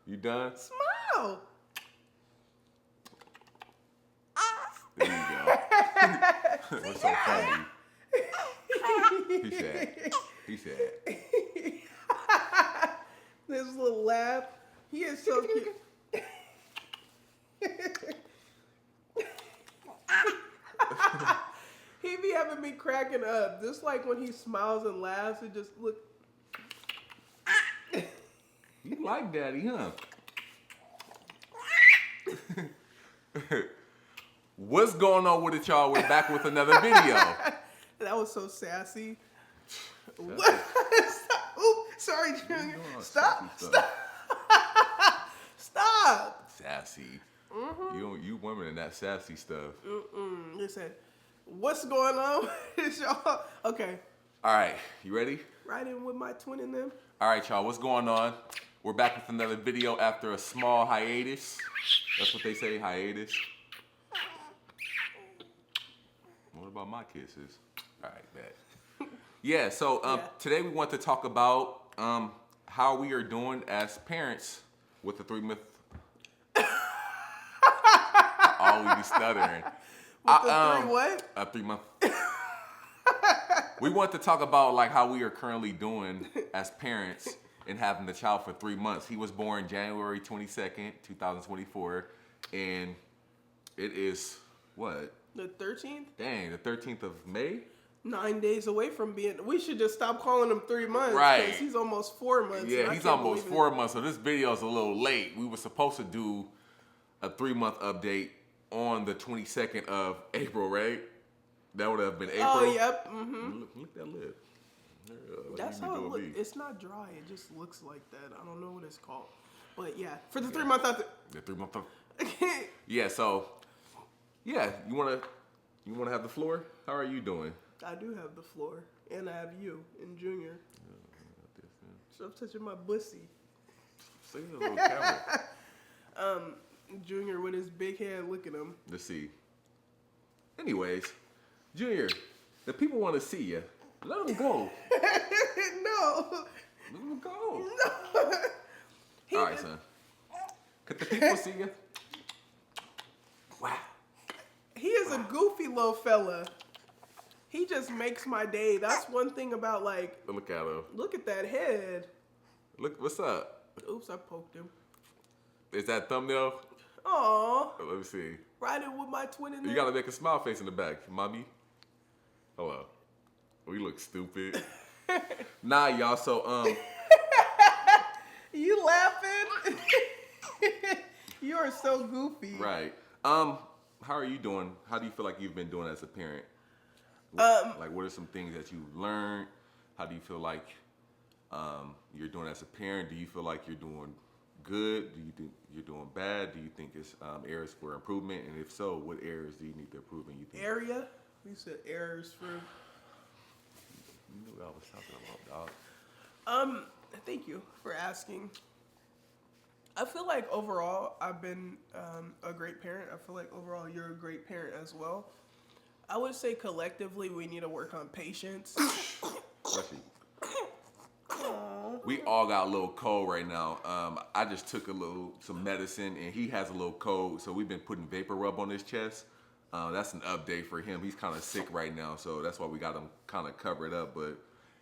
You done? Smile. There you go. What's so funny? He said. This little laugh. He is so cute. He be having me cracking up. Just like when he smiles and laughs, it just look. You like daddy, huh? What's going on with it, y'all? We're back with another video. That was so sassy. What? Ooh, sorry, Junior. Stop. Stop. Sassy. You women in that sassy stuff. Listen, what's going on with y'all? Okay. All right, you ready? Right in with my twin in them. All right, y'all, what's going on? We're back with another video after a small hiatus. That's what they say, hiatus. What about my kisses? All right, bet. Yeah, so today we want to talk about how we are doing as parents with the 3-month. I always be stuttering. With the 3 what? A 3-month. We want to talk about like how we are currently doing as parents and having the child for 3 months. He was born January 22nd, 2024, and it is what? The 13th? Dang, the 13th of May? 9 days away from being. We should just stop calling him 3 months. Right. Because he's almost 4 months. Yeah, he's almost 4 months, so this video is a little late. We were supposed to do a 3-month update on the 22nd of April, right? That would have been April. Oh, yep. Mm-hmm. Look that lip. That's how it looks. It's not dry. It just looks like that. I don't know what it's called. But yeah, for the 3-month update. The 3-month update. Yeah, so, yeah, you wanna have the floor? How are you doing? I do have the floor. And I have you and Junior. Stop touching my bussy. See a little camera. Junior with his big head, look at him. Let's see. Anyways, Junior, the people want to see you. Let them go. No. Let them go. No. All right, son. Could the people see you? Wow. He is a goofy little fella. He just makes my day. That's one thing about like. Look at him. Look at that head. Look, what's up? Oops, I poked him. Is that thumbnail? Aw. Let me see. Riding with my twin in there. You gotta make a smile face in the back, mommy. Hello. We look stupid. Nah, y'all. So You laughing? You are so goofy. Right. How are you doing? How do you feel like you've been doing as a parent? Like, what are some things that you've learned? How do you feel like you're doing as a parent? Do you feel like you're doing good? Do you think you're doing bad? Do you think it's areas for improvement? And if so, what areas do you need to improve in? You think? Area? You said areas for. You knew what I was talking about, dog. Thank you for asking. I feel like overall I've been a great parent. I feel like overall you're a great parent as well. I would say collectively we need to work on patience. We all got a little cold right now. I just took some medicine, and he has a little cold, so we've been putting vapor rub on his chest. That's an update for him. He's kind of sick right now, so that's why we got him kind of covered up. But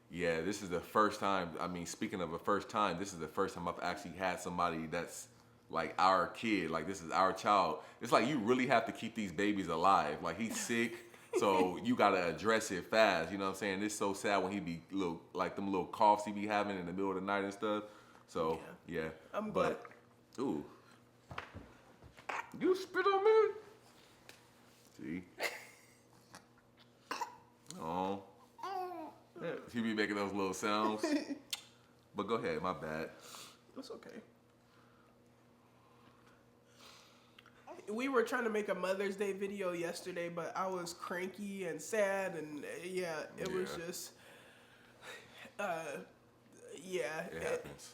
yeah, this is the first time. I mean, speaking of a first time, this is the first time I've actually had somebody that's like our kid. Like, this is our child. It's like you really have to keep these babies alive. Like, he's sick. So you gotta address it fast, you know what I'm saying? It's so sad when he be them little coughs he be having in the middle of the night and stuff. So yeah. I'm glad. Ooh, you spit on me? See? Oh, yeah, he be making those little sounds. But go ahead, my bad. That's okay. We were trying to make a Mother's Day video yesterday, but I was cranky and sad, and it was just, It happens.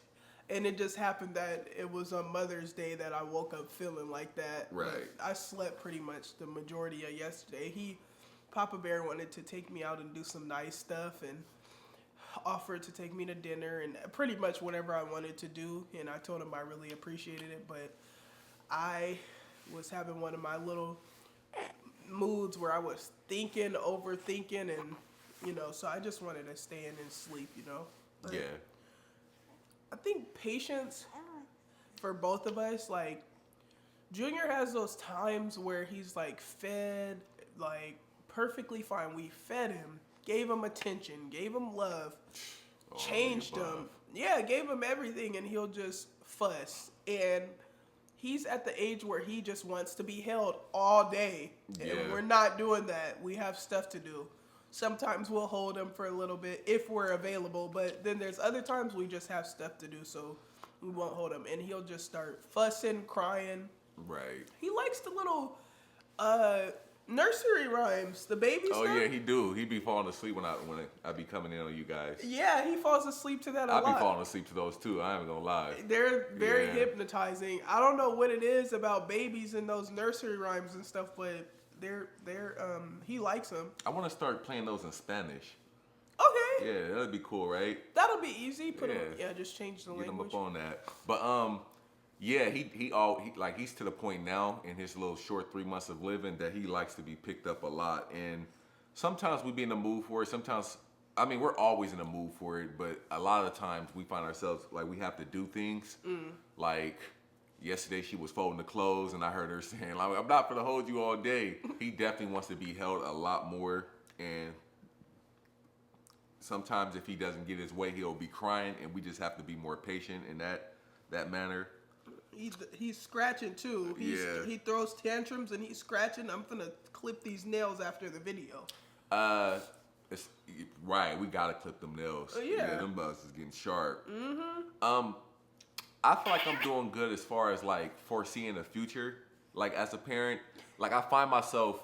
And it just happened that it was on Mother's Day that I woke up feeling like that. Right. But I slept pretty much the majority of yesterday. Papa Bear wanted to take me out and do some nice stuff, and offered to take me to dinner and pretty much whatever I wanted to do. And I told him I really appreciated it, but I was having one of my little moods where I was thinking, overthinking, and so I just wanted to stay in and sleep. But Yeah. I think patience for both of us, like Junior has those times where he's like fed, like perfectly fine. We fed him, gave him attention, gave him love, changed him. Yeah, gave him everything, and he'll just fuss. And he's at the age where he just wants to be held all day. And Yeah. we're not doing that. We have stuff to do. Sometimes we'll hold him for a little bit if we're available, but then there's other times we just have stuff to do, so we won't hold him. And he'll just start fussing, crying. Right. He likes the little nursery rhymes, the baby stuff. Oh yeah, he do. He be falling asleep when I be coming in on you guys. Yeah, he falls asleep to that a lot. I be falling asleep to those too. I ain't gonna lie. They're very hypnotizing. I don't know what it is about babies and those nursery rhymes and stuff, but they're he likes them. I want to start playing those in Spanish. Okay. Yeah, that'd be cool, right? That'll be easy. Put him. Yeah, just change the Get him language. up on that. But yeah, he like he's to the point now in his little short 3 months of living that he likes to be picked up a lot. And sometimes we be in the mood for it. Sometimes, I mean, we're always in the mood for it, but a lot of the times we find ourselves like we have to do things. Like yesterday she was folding the clothes and I heard her saying, like, I'm not gonna hold you all day. He definitely wants to be held a lot more. And sometimes if he doesn't get his way, he'll be crying, and we just have to be more patient in that manner. He's scratching too. He throws tantrums and he's scratching. I'm gonna clip these nails after the video. It's, right, we gotta clip them nails. Yeah, them bugs is getting sharp. I feel like I'm doing good as far as like foreseeing the future. Like as a parent, like I find myself,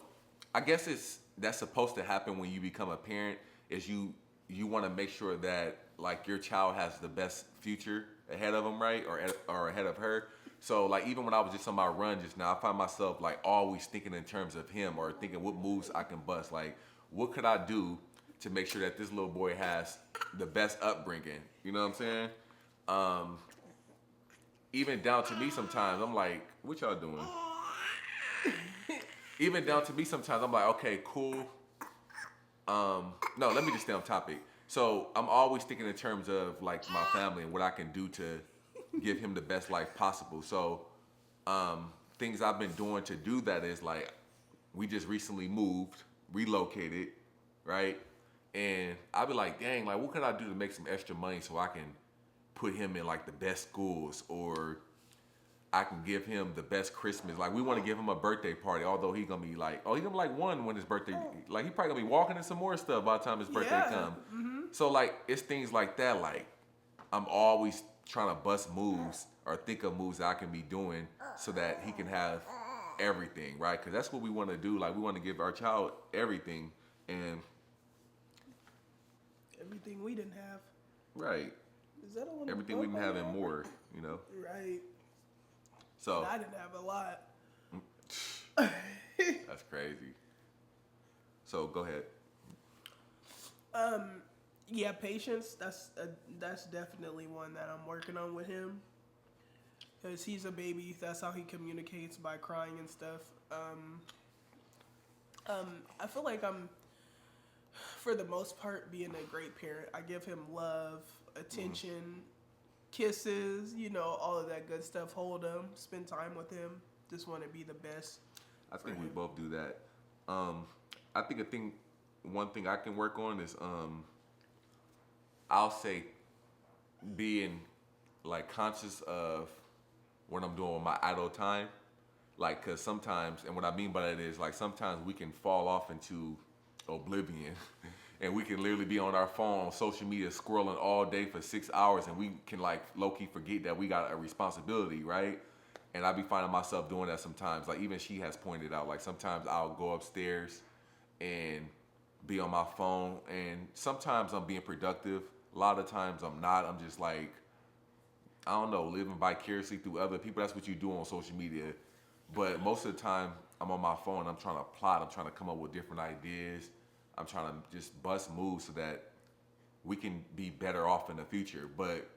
I guess that's supposed to happen when you become a parent. Is you want to make sure that like your child has the best future ahead of them, right, or ahead of her. So like even when I was just on my run just now, I find myself like always thinking in terms of him or thinking what moves I can bust. Like what could I do to make sure that this little boy has the best upbringing? You know what I'm saying? Even down to me sometimes, I'm like, what y'all doing? Even down to me sometimes, I'm like, okay, cool. No, let me just stay on topic. So I'm always thinking in terms of like my family and what I can do to give him the best life possible. So things I've been doing to do that is like, we just recently moved, relocated, right? And I'll be like, dang, like what could I do to make some extra money so I can put him in like the best schools, or I can give him the best Christmas. Like we want to give him a birthday party, although he's gonna be like, he's gonna be like one when his birthday, like he probably gonna be walking in some more stuff by the time his birthday come. So like it's things like that. Like I'm always trying to bust moves or think of moves that I can be doing so that he can have everything, right? Because that's what we want to do. Like we want to give our child everything, and everything we didn't have. Right. Is that a everything we didn't have and more, you know. Right. So and I didn't have a lot. That's crazy. So go ahead. Yeah, patience. That's definitely one that I'm working on with him. Because he's a baby. That's how he communicates, by crying and stuff. I feel like I'm, for the most part, being a great parent. I give him love, attention, kisses, all of that good stuff. Hold him, spend time with him. Just want to be the best. I think we both do that. I think one thing I can work on is I'll say being like conscious of when I'm doing my idle time. Like, cause sometimes, and what I mean by that is like sometimes we can fall off into oblivion and we can literally be on our phone, on social media, scrolling all day for 6 hours, and we can like low-key forget that we got a responsibility, right? And I be finding myself doing that sometimes. Like even she has pointed out, like sometimes I'll go upstairs and be on my phone, and sometimes I'm being productive. A lot of times I'm not. I'm just like, I don't know, living vicariously through other people. That's what you do on social media. But most of the time I'm on my phone. I'm trying to plot. I'm trying to come up with different ideas. I'm trying to just bust moves so that we can be better off in the future. But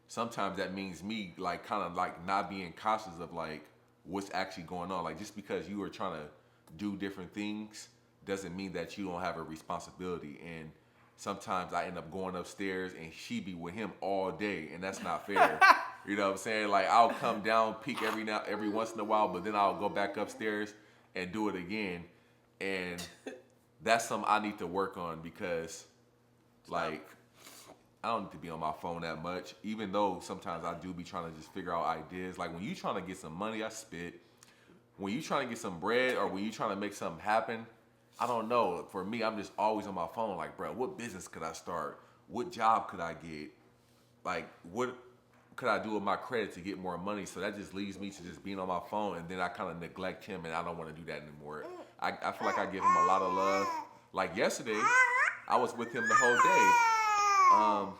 sometimes that means me like kind of like not being cautious of like what's actually going on. Like just because you are trying to do different things doesn't mean that you don't have a responsibility. And sometimes I end up going upstairs and she be with him all day, and that's not fair. You know what I'm saying? Like I'll come down, peek every once in a while, but then I'll go back upstairs and do it again. And that's something I need to work on because like I don't need to be on my phone that much, even though sometimes I do be trying to just figure out ideas. Like when you trying to get some money, I spit. When you trying to get some bread or when you trying to make something happen, I don't know. For me, I'm just always on my phone. Like, bro, what business could I start? What job could I get? Like, what could I do with my credit to get more money? So that just leads me to just being on my phone, and then I kind of neglect him, and I don't want to do that anymore. I feel like I give him a lot of love. Like yesterday, I was with him the whole day.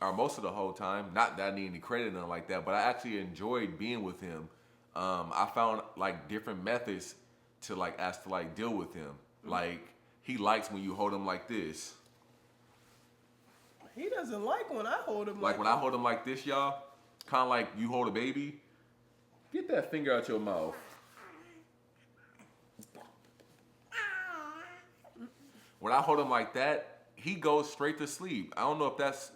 Or most of the whole time. Not that I need any credit or nothing like that, but I actually enjoyed being with him. I found like different methods to like ask to like deal with him. Like he likes when you hold him like this. He doesn't like when I hold him Like when I hold him like this, y'all, kind of like you hold a baby. Get that finger out your mouth. When I hold him like that, he goes straight to sleep. I don't know if that's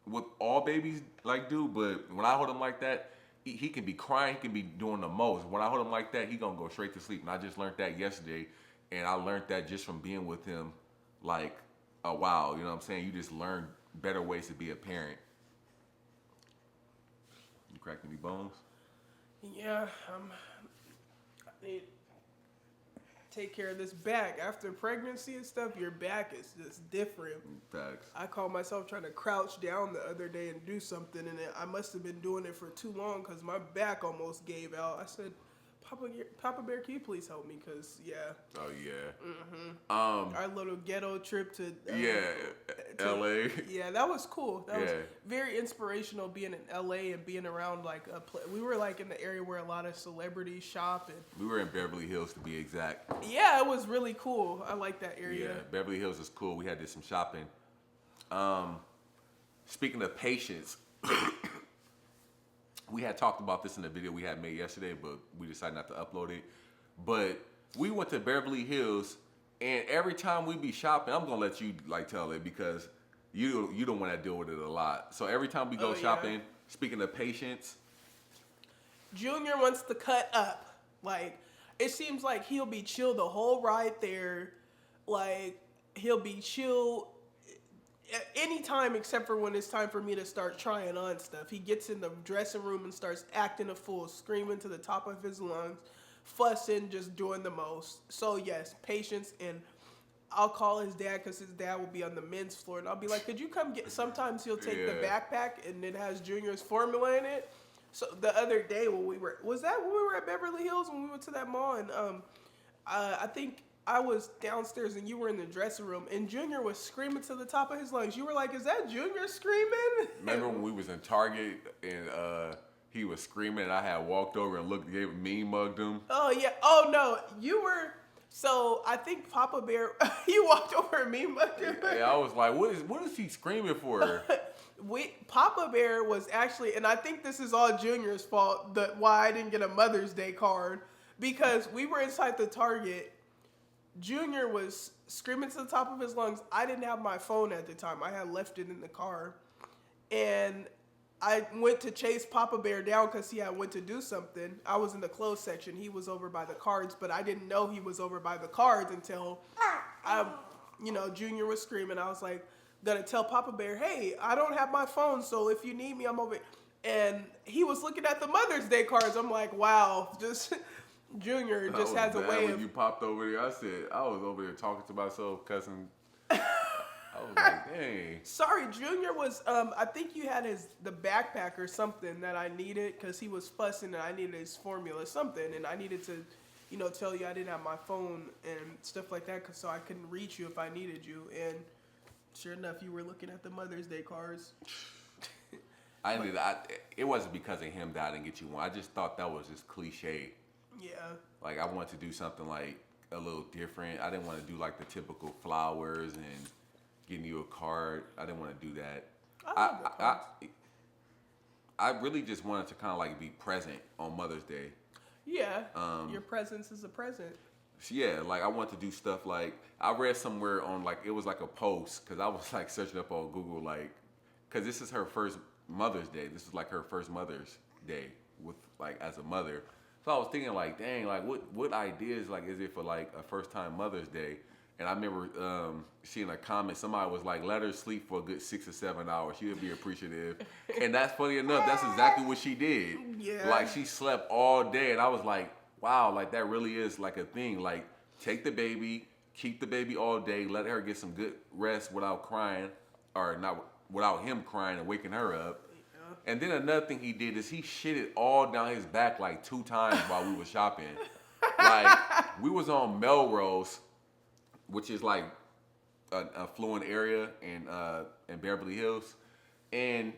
what all babies like do, but when I hold him like that, he can be crying, he can be doing the most. When I hold him like that, he gonna go straight to sleep. And I just learned that yesterday, and I learned that just from being with him, like a while. You know what I'm saying? You just learn better ways to be a parent. You cracked any bones? Yeah, I need to take care of this back. After pregnancy and stuff, your back is just different. Facts. I caught myself trying to crouch down the other day and do something, and I must have been doing it for too long because my back almost gave out. I said, Papa Bear, can you please help me? Because, yeah. Oh, yeah. Mm-hmm. Our little ghetto trip to... L.A. Yeah, that was cool. That was Yeah. very inspirational being in L.A. and being around, like, we were, like, in the area where a lot of celebrities shop. And We were in Beverly Hills, to be exact. yeah, it was really cool. I like that area. Yeah, Beverly Hills is cool. We had did some shopping. Speaking of patience, we had talked about this in the video we had made yesterday, but we decided not to upload it. But we went to Beverly Hills, and every time we be shopping, I'm gonna let you like tell it because you don't want to deal with it a lot. So every time we go shopping, speaking of patience, Junior wants to cut up. Like, it seems like he'll be chill the whole ride there. Like, he'll be chill anytime except for when it's time for me to start trying on stuff. He gets in the dressing room and starts acting a fool, screaming to the top of his lungs, fussing, just doing the most. So yes, patience. And I'll call his dad because his dad will be on the men's floor, and I'll be like, could you come get... Sometimes he'll take the backpack and it has Junior's formula in it. So the other day when we were... Was that when we were at Beverly Hills when we went to that mall? And I think I was downstairs and you were in the dressing room, and Junior was screaming to the top of his lungs. You were like, is that Junior screaming? remember when we was in Target and he was screaming and I had walked over and looked, gave him mean mugged him? Oh, yeah. Oh, no. You were... So I think Papa Bear, he walked over and mean mugged him. Yeah, I was like, what is he screaming for? Papa Bear was actually, and I think this is all Junior's fault, why I didn't get a Mother's Day card, because we were inside the Target. Junior was screaming to the top of his lungs. I didn't have my phone at the time. I had left it in the car. And I went to chase Papa Bear down because he had went to do something. I was in the clothes section. He was over by the cards, but I didn't know he was over by the cards until, Junior was screaming. I was like, gonna tell Papa Bear, hey, I don't have my phone, so if you need me, I'm over. And he was looking at the Mother's Day cards. I'm like, wow, just... Junior just has a way when you popped over there, I was over there talking to myself, cussing. I was like, dang. Sorry, Junior was, I think you had the backpack or something that I needed because he was fussing and I needed his formula, something. And I needed to, tell you I didn't have my phone and stuff like that so I couldn't reach you if I needed you. And sure enough, you were looking at the Mother's Day cards. It wasn't because of him that I didn't get you one. I just thought that was just cliche. Yeah. Like, I wanted to do something, like, a little different. I didn't want to do, like, the typical flowers and, getting you a card. I didn't want to do that. I love the cards. I really just wanted to kind of like be present on Mother's Day. Yeah, your presence is a present. Yeah, like I want to do stuff like I read somewhere on like it was like a post because I was like searching up on Google like because this is her first Mother's Day. This is like her first Mother's Day with like as a mother. So I was thinking like, dang, like what ideas like is it for like a first time Mother's Day? And I remember seeing a comment. Somebody was like, "Let her sleep for a good 6 or 7 hours. She'll be appreciative." And that's funny enough. That's exactly what she did. Yeah. Like she slept all day, and I was like, "Wow, like that really is like a thing. Like take the baby, keep the baby all day, let her get some good rest without crying, or not without him crying and waking her up." Yeah. And then another thing he did is he shitted all down his back like 2 times while we were shopping. Like we was on Melrose, which is like an affluent area in Beverly Hills, and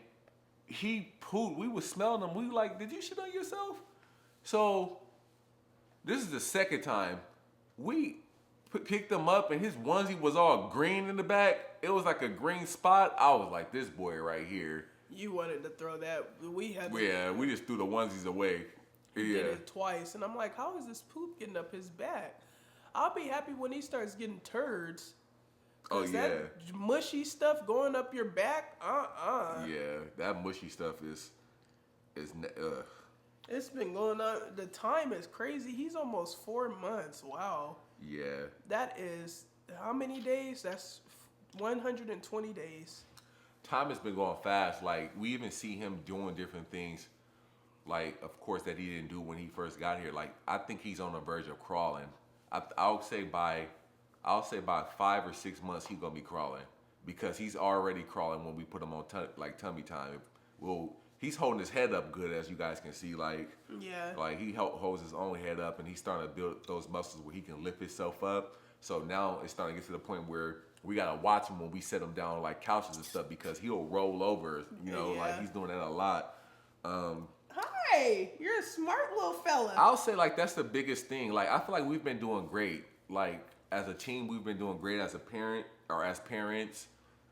he pooped. We was smelling him. We were like, "Did you shit on yourself?" So this is the second time we picked him up, and his onesie was all green in the back. It was like a green spot. I was like, "This boy right here." You wanted to throw that. We had. Yeah, we just threw the onesies away. Did Yeah, it twice, and I'm like, how is this poop getting up his back? I'll be happy when he starts getting turds. oh yeah, That mushy stuff going up your back, yeah. That mushy stuff is. It's been going on. The time is crazy. He's almost 4 months. Wow. Yeah. That is how many days? That's 120 days. Time has been going fast. Like we even see him doing different things. Like of course that he didn't do when he first got here. Like I think he's on the verge of crawling. I'll say by 5 or 6 months he's gonna be crawling because he's already crawling when we put him on tummy time. Well, he's holding his head up good as you guys can see. Like Yeah. like he holds his own head up and he's starting to build those muscles where he can lift himself up. So now it's starting to get to the point where we gotta watch him when we set him down on like couches and stuff because he'll roll over. You know, Yeah. like he's doing that a lot. Hi, you're a smart little fella. I'll say like that's the biggest thing. Like I feel like we've been doing great. Like as a team, we've been doing great as a parent or as parents,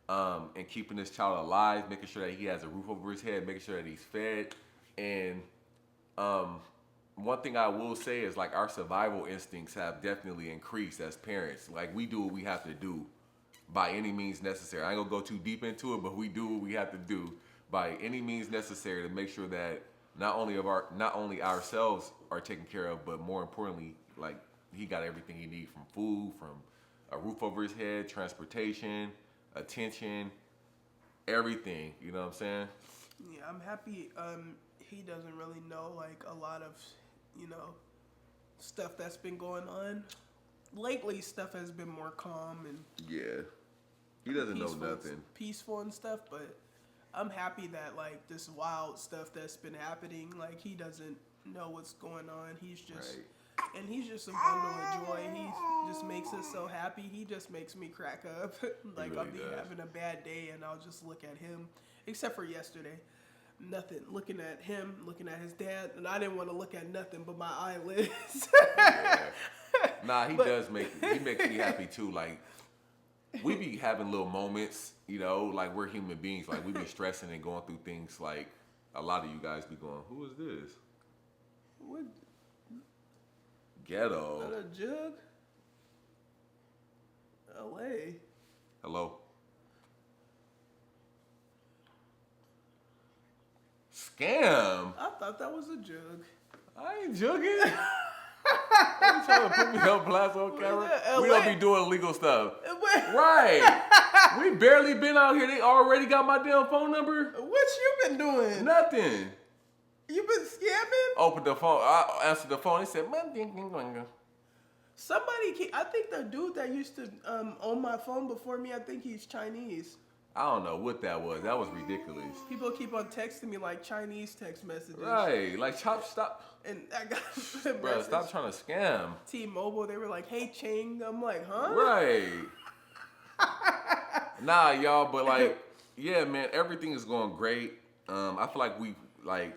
and keeping this child alive, making sure that he has a roof over his head, making sure that he's fed. And one thing I will say is like our survival instincts have definitely increased as parents. Like we do what we have to do by any means necessary. I ain't gonna go too deep into it, but we do what we have to do by any means necessary to make sure that not only ourselves are taken care of, but more importantly, like he got everything he needs from food, from a roof over his head, transportation, attention, everything. You know what I'm saying? Yeah, I'm happy. He doesn't really know like a lot of, stuff that's been going on. Lately, stuff has been more calm and Yeah. He doesn't know nothing. peaceful and stuff. But I'm happy that like this wild stuff that's been happening, like he doesn't know what's going on. He's just. Right. And he's just a bundle of joy. He just makes us so happy. He just makes me crack up. Like really I'll be does. having a bad day and I'll just look at him. Except for yesterday. Nothing. Looking at him, looking at his dad, and I didn't want to look at nothing but my eyelids. Yeah. Nah, he makes me happy too. Like we be having little moments, like we're human beings. Like we be stressing and going through things like a lot of you guys be going, who is this? What? Ghetto. Not a jug? LA. Hello. Scam. I thought that was a jug. I ain't jugging. You trying to put me on blast on camera? We don't be doing illegal stuff. Right. We barely been out here. They already got my damn phone number. What you been doing? Nothing. You been scamming? Opened the phone. I answered the phone. He said, Somebody, I think the dude that used to own my phone before me, I think he's Chinese. I don't know what that was. That was ridiculous. People keep on texting me like Chinese text messages. Right. Like, stop. And I got a Bro, message. stop trying to scam. T-Mobile, they were like, hey, Ching. I'm like, huh? Right. Nah, y'all, but like, yeah, man, everything is going great. I feel like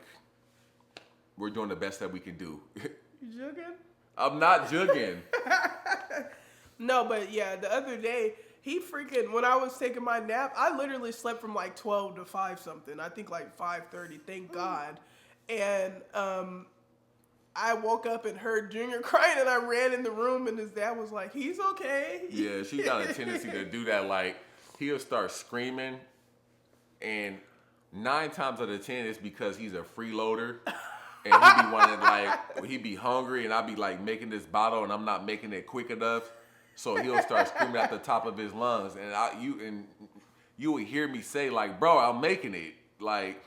we're doing the best that we can do. You joking? I'm not jugging. No, but yeah, the other day, He freaking, when I was taking my nap, I literally slept from like 12 to 5 something. I think like 5:30, thank God. And I woke up and heard Junior crying, and I ran in the room, and his dad was like, he's okay. Yeah, she got a tendency to do that. Like, he'll start screaming, and 9 times out of 10, it's because he's a freeloader. And he be wanting, like, he be hungry, and I be like making this bottle, and I'm not making it quick enough. So he'll start screaming at the top of his lungs, and you would hear me say like, "Bro, I'm making it," like,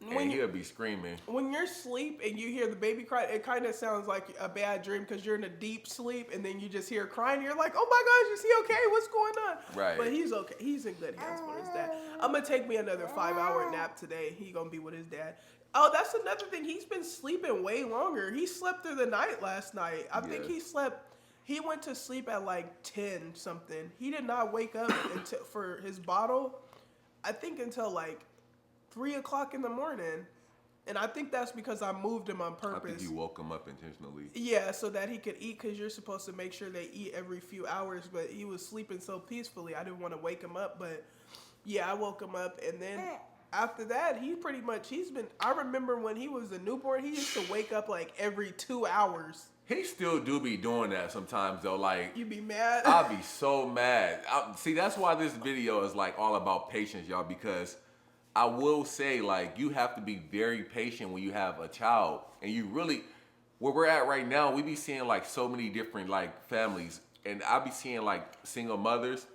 and he'll be screaming. When you're asleep and you hear the baby cry, it kind of sounds like a bad dream because you're in a deep sleep, and then you just hear crying. And you're like, "Oh my gosh, is he okay? What's going on?" Right. But he's okay. He's in good hands with his dad. I'm gonna take me another 5-hour nap today. He gonna be with his dad. Oh, that's another thing. He's been sleeping way longer. He slept through the night last night. I think he slept. He went to sleep at like 10 something. He did not wake up until for his bottle, I think until like 3 o'clock in the morning. And I think that's because I moved him on purpose. I think you woke him up intentionally. Yeah, so that he could eat, because you're supposed to make sure they eat every few hours. But he was sleeping so peacefully, I didn't want to wake him up. But yeah, I woke him up. And then after that, I remember when he was a newborn, he used to wake up like every 2 hours. He still do be doing that sometimes though. Like, You be mad? I'll be so mad. See, that's why this video is like all about patience, y'all, because I will say, like, you have to be very patient when you have a child. And you really, where we're at right now, we be seeing like so many different like families. And I be seeing like single mothers.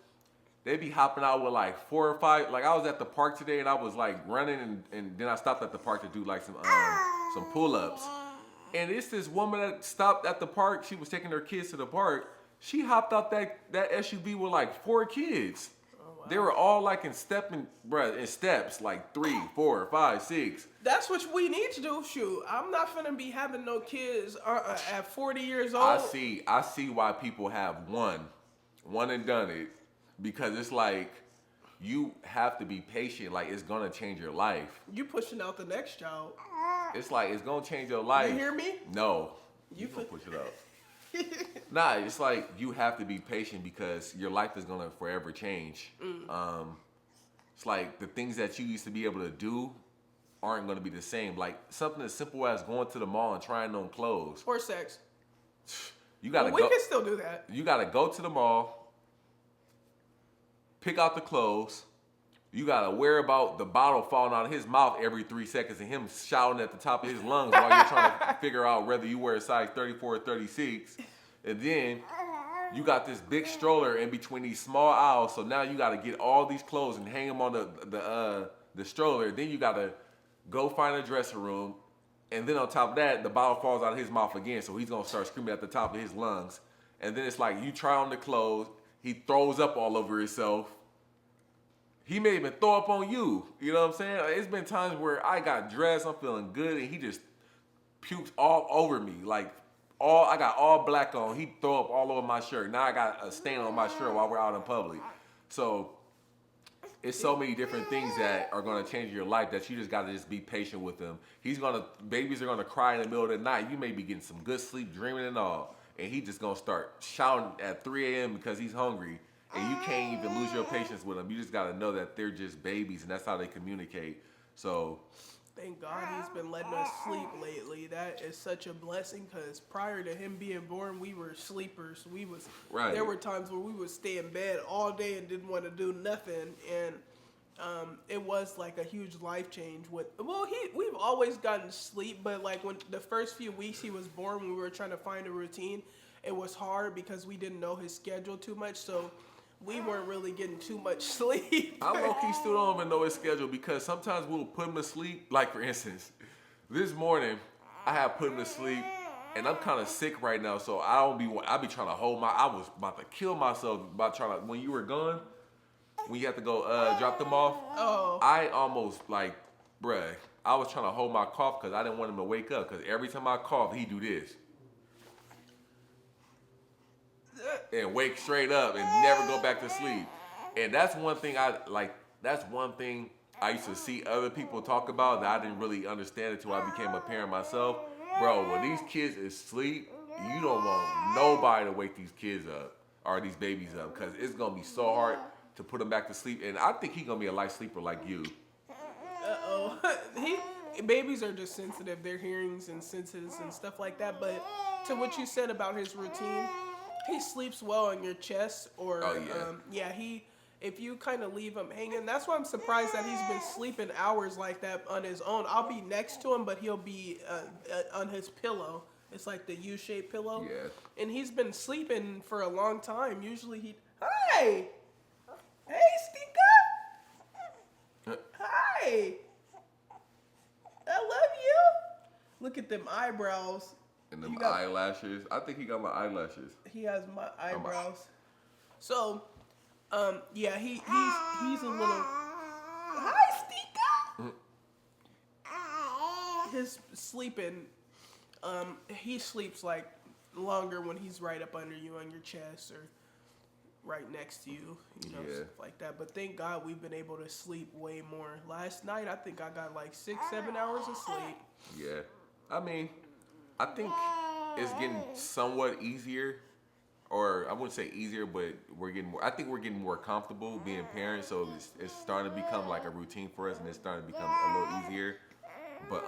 They be hopping out with like 4 or 5. Like, I was at the park today and I was like running, and then I stopped at the park to do like some pull-ups. And it's this woman that stopped at the park. She was taking her kids to the park. She hopped out that SUV with like 4 kids. Oh, wow. They were all like in steps, like 3, 4, 5, 6. That's what we need to do. Shoot, I'm not finna be having no kids at 40 years old. I see why people have one and done it, because it's like, you have to be patient. Like, it's gonna change your life. You pushing out the next child. It's like, it's gonna change your life. You hear me? No. You gonna push it up. Nah, it's like, you have to be patient because your life is gonna forever change. It's like the things that you used to be able to do aren't gonna be the same. Like, something as simple as going to the mall and trying on clothes. Or sex. You gotta We can still do that. You gotta go to the mall, pick out the clothes. You gotta worry about the bottle falling out of his mouth every 3 seconds and him shouting at the top of his lungs while you're trying to figure out whether you wear a size 34 or 36. And then you got this big stroller in between these small aisles. So now you gotta get all these clothes and hang them on the stroller. Then you gotta go find a dressing room. And then on top of that, the bottle falls out of his mouth again. So he's gonna start screaming at the top of his lungs. And then it's like, you try on the clothes. He throws up all over himself. He may even throw up on you. You know what I'm saying? Like, it's been times where I got dressed, I'm feeling good, and he just pukes all over me. Like, I got all black on. He throw up all over my shirt. Now I got a stain on my shirt while we're out in public. So it's so many different things that are gonna change your life that you just gotta just be patient with them. Babies are gonna cry in the middle of the night. You may be getting some good sleep, dreaming and all. And he just gonna start shouting at 3 a.m. because he's hungry. And you can't even lose your patience with them. You just gotta know that they're just babies, and that's how they communicate. So, thank God he's been letting us sleep lately. That is such a blessing, because prior to him being born, we were sleepers. Right. There were times where we would stay in bed all day and didn't want to do nothing. And it was like a huge life change. We've always gotten sleep, but like when the first few weeks he was born, we were trying to find a routine. It was hard because we didn't know his schedule too much, so we weren't really getting too much sleep. I low-key still don't even know his schedule, because sometimes we'll put him to sleep. Like, for instance, this morning, I had put him to sleep, and I'm kind of sick right now, so I be trying to I was about to kill myself when you were gone, when you had to go drop them off. Oh. I almost, like, I was trying to hold my cough because I didn't want him to wake up, because every time I cough, he do this. And wake straight up and never go back to sleep. And that's one thing I used to see other people talk about that I didn't really understand until I became a parent myself. Bro, when these kids is asleep, you don't want nobody to wake these kids up. are these babies up, because it's gonna be so hard to put them back to sleep. And I think he's gonna be a light sleeper like you. Babies are just sensitive. Their hearings and senses and stuff like that. But to what you said about his routine, he sleeps well on your chest, or if you kind of leave him hanging. That's why I'm surprised that he's been sleeping hours like that on his own. I'll be next to him, but he'll be on his pillow. It's like the U-shaped pillow. Yeah. And he's been sleeping for a long time. Usually Hi! Hey, Stinka! Hi! I love you! Look at them eyebrows. And them eyelashes. I think he got my eyelashes. He has my eyebrows. So, he's a little... Hi, Stinka! His sleeping... he sleeps like longer when he's right up under you on your chest or right next to you, stuff like that. But thank God we've been able to sleep way more. Last night, I think I got like 6-7 hours of sleep. Yeah. I mean, I think it's getting somewhat easier, or I wouldn't say easier, but I think we're getting more comfortable being parents. So it's starting to become like a routine for us, and it's starting to become a little easier. But,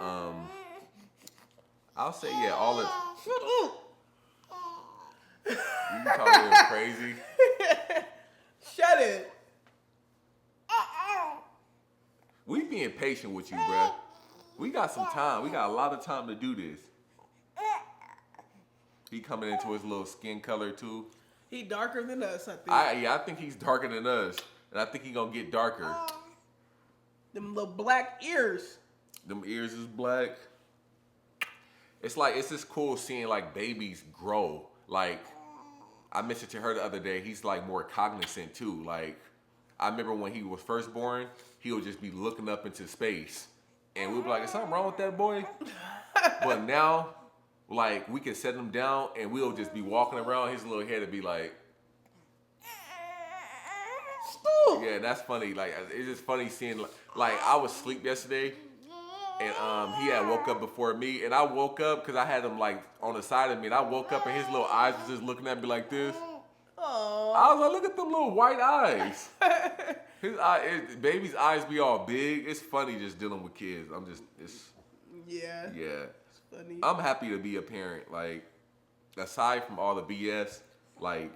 I'll say, all the... You calling him crazy? Shut it. We being patient with you, bruh. We got some time. We got a lot of time to do this. He coming into his little skin color, too. He darker than us, I think. I think he's darker than us. And I think he gonna get darker. Them little black ears. Them ears is black. It's just cool seeing like babies grow. Like I mentioned to her the other day, he's like more cognizant too. Like I remember when he was first born, he would just be looking up into space, and we'd be like, "Is something wrong with that boy?" But now, like we can set him down, and we'll just be walking around. His little head would be like, Spook. "Yeah, that's funny." Like it's just funny seeing. Like I was asleep yesterday. And he had woke up before me, and I woke up because I had him like on the side of me, and I woke up and his little eyes was just looking at me like this. Aww. I was like, look at them little white eyes. Baby's eyes be all big. It's funny just dealing with kids. Yeah. It's funny. I'm happy to be a parent. Like, aside from all the BS, like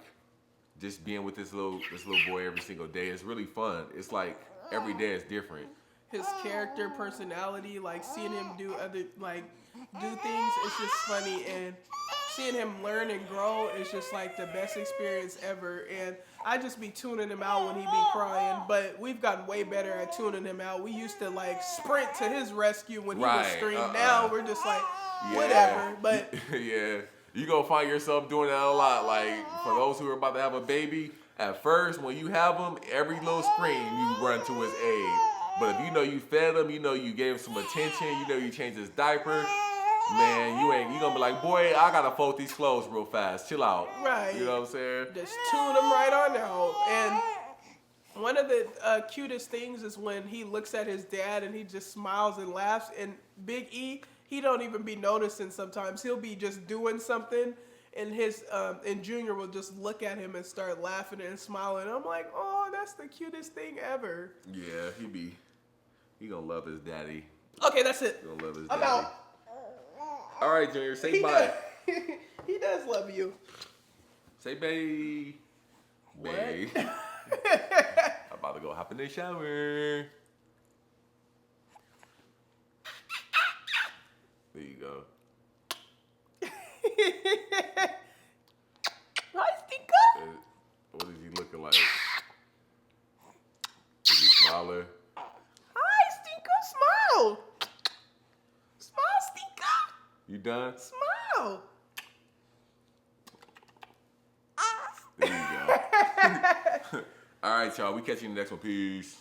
just being with this little boy every single day is really fun. It's like every day is different. His character, personality, like seeing him do things, it's just funny, and seeing him learn and grow is just like the best experience ever. And I just be tuning him out when he be crying, but we've gotten way better at tuning him out. We used to like sprint to his rescue when he would scream. Now we're just like, whatever. But yeah, you gonna find yourself doing that a lot. Like for those who are about to have a baby, at first when you have them, every little scream you run to his aid. But if you know you fed him, you know you gave him some attention, you know you changed his diaper, man, you gonna be like, boy, I gotta fold these clothes real fast. Chill out. Right. You know what I'm saying? Just tune him right on out. And one of the cutest things is when he looks at his dad and he just smiles and laughs. And Big E, he don't even be noticing sometimes. He'll be just doing something, and and Junior will just look at him and start laughing and smiling. I'm like, oh, that's the cutest thing ever. Yeah, he gonna love his daddy. Okay, that's it. He gonna love his I'm daddy. out. All right, Junior, say bye. He does love you. Say bae. What? Bae. I'm about to go hop in the shower. There you go. Hi, Stinka. What is he looking like? Is he smiling? Hi, Stinka. Smile. Smile, Stinka. You done? Smile. There you go. All right, y'all. We catch you in the next one. Peace.